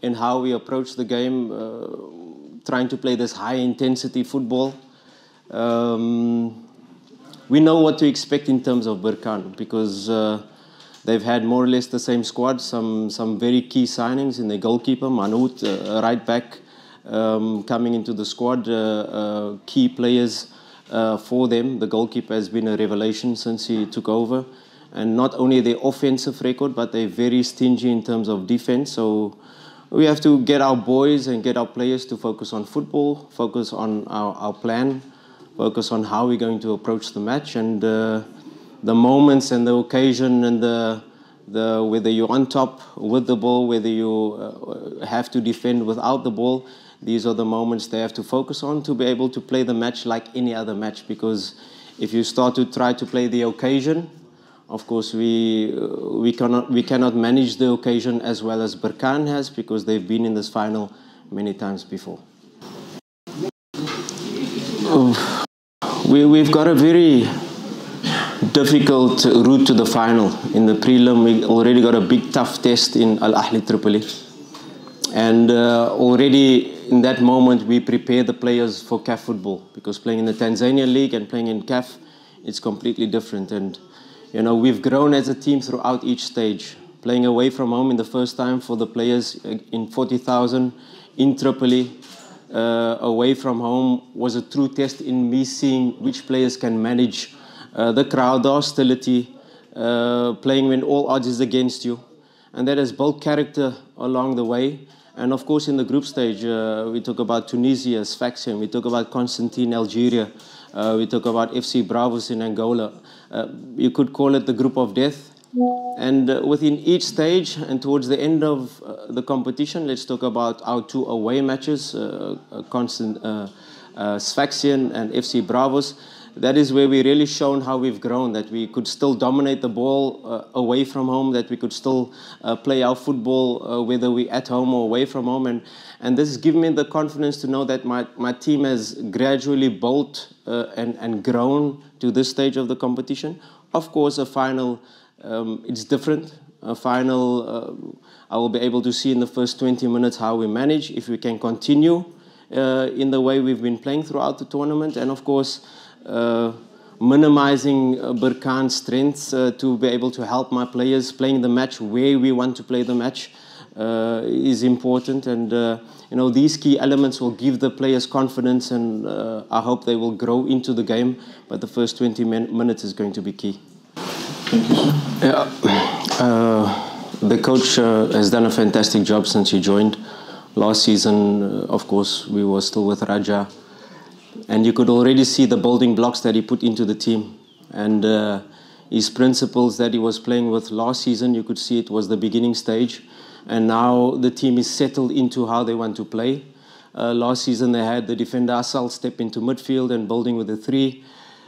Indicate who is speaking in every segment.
Speaker 1: in how we approach the game, trying to play this high-intensity football. We know what to expect in terms of Berkane because they've had more or less the same squad, some very key signings in their goalkeeper, Manout, right back, coming into the squad, key players for them. The goalkeeper has been a revelation since he took over. And not only their offensive record, but they're very stingy in terms of defense. So we have to get our boys and get our players to focus on football, focus on our plan, focus on how we're going to approach the match. And the moments and the occasion and the whether you're on top with the ball, whether you have to defend without the ball, these are the moments they have to focus on to be able to play the match like any other match. Because if you start to try to play the occasion, of course, we cannot manage the occasion as well as Berkane has, because they've been in this final many times before. We've got a very difficult route to the final. In the prelim, we already got a big tough test in Al Ahly Tripoli. And already in that moment, we prepare the players for CAF football, because playing in the Tanzania League and playing in CAF, it's completely different. And you know, we've grown as a team throughout each stage. Playing away from home in the first time for the players in 40,000 in Tripoli, away from home, was a true test in me seeing which players can manage the crowd, the hostility, playing when all odds is against you. And that has built character along the way. And of course, in the group stage, we talk about Tunisia, Sfaxien, we talk about Constantine, Algeria, we talk about FC Bravos in Angola. You could call it the group of death. And within each stage and towards the end of the competition, let's talk about our two away matches, Sfaxien and FC Bravos. That is where we really shown how we've grown, that we could still dominate the ball away from home, that we could still play our football whether we're at home or away from home. And this has given me the confidence to know that my team has gradually built and grown to this stage of the competition. Of course, a final, it's different. A final, I will be able to see in the first 20 minutes how we manage, if we can continue in the way we've been playing throughout the tournament. And of course, minimizing Berkane's strengths to be able to help my players playing the match where we want to play the match is important. And you know, these key elements will give the players confidence, and I hope they will grow into the game. But the first 20 minutes is going to be key.
Speaker 2: Thank you, sir.
Speaker 1: Yeah, the coach has done a fantastic job since he joined. Last season, of course, we were still with Raja. And you could already see the building blocks that he put into the team. And his principles that he was playing with last season, you could see it was the beginning stage. And now the team is settled into how they want to play. Last season they had the defender Asal step into midfield and building with the three.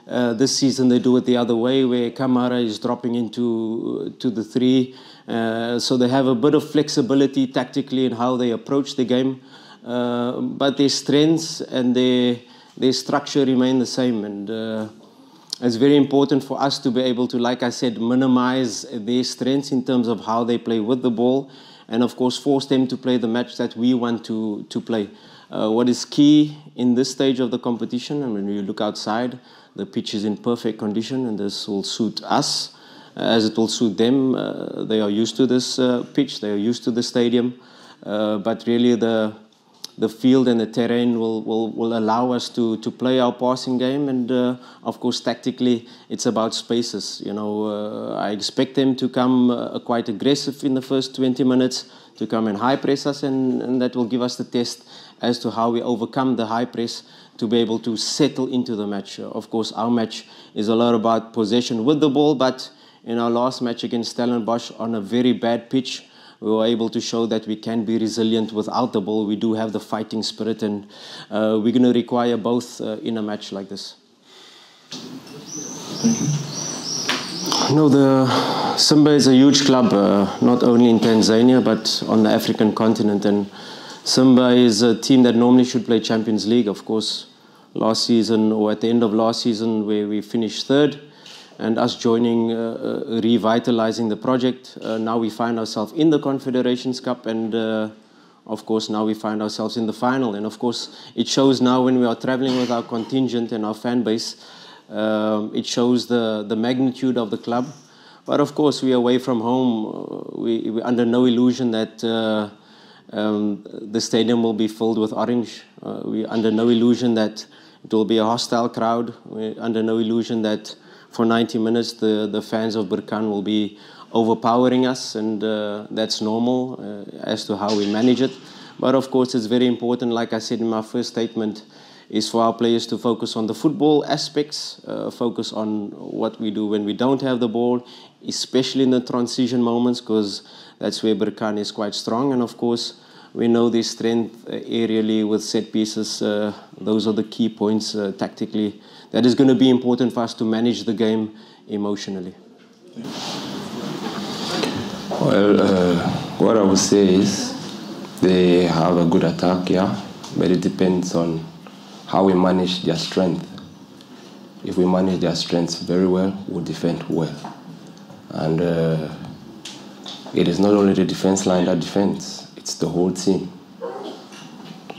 Speaker 1: This season they do it the other way, where Kamara is dropping into the three. So they have a bit of flexibility tactically in how they approach the game. But their strengths and their structure remain the same, and it's very important for us to be able to, like I said, minimize their strengths in terms of how they play with the ball, and of course force them to play the match that we want to play. What is key in this stage of the competition, and when you look outside, the pitch is in perfect condition, and this will suit us as it will suit them. They are used to this pitch, they are used to the stadium, but really the field and the terrain will allow us to play our passing game. And of course, tactically, it's about spaces. You know, I expect them to come quite aggressive in the first 20 minutes, to come and high press us, and that will give us the test as to how we overcome the high press to be able to settle into the match. Of course, our match is a lot about possession with the ball, but in our last match against Stellenbosch on a very bad pitch, we were able to show that we can be resilient without the ball. We do have the fighting spirit, and we're going to require both in a match like this.
Speaker 2: Thank you.
Speaker 1: No, the Simba is a huge club, not only in Tanzania, but on the African continent. And Simba is a team that normally should play Champions League. Of course, last season, or at the end of last season, where we finished third, and us joining, revitalizing the project. Now we find ourselves in the Confederations Cup, and of course, now we find ourselves in the final. And of course, it shows now when we are traveling with our contingent and our fan base, it shows the magnitude of the club. But of course, we are away from home. We're under no illusion that the stadium will be filled with orange. We're under no illusion that it will be a hostile crowd. We're under no illusion that for 90 minutes the fans of Berkane will be overpowering us, and that's normal as to how we manage it. But of course, it's very important, like I said in my first statement, is for our players to focus on the football aspects, focus on what we do when we don't have the ball, especially in the transition moments, because that's where Berkane is quite strong. And of course, we know their strength aerially with set pieces. Those are the key points tactically. That is going to be important for us to manage the game emotionally.
Speaker 3: Well, what I would say is they have a good attack, yeah, but it depends on how we manage their strength. If we manage their strengths very well, we'll defend well. And it is not only the defense line that defends, it's the whole team.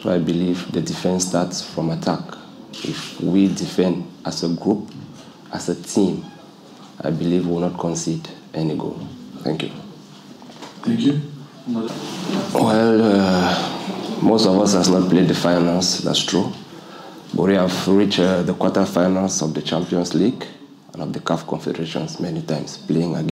Speaker 3: So I believe the defense starts from attack. If we defend as a group, as a team, I believe we will not concede any goal. Thank you.
Speaker 2: Thank you.
Speaker 3: Well, most of us has not played the finals, that's true. But we have reached the quarterfinals of the Champions League and of the CAF Confederations many times, playing against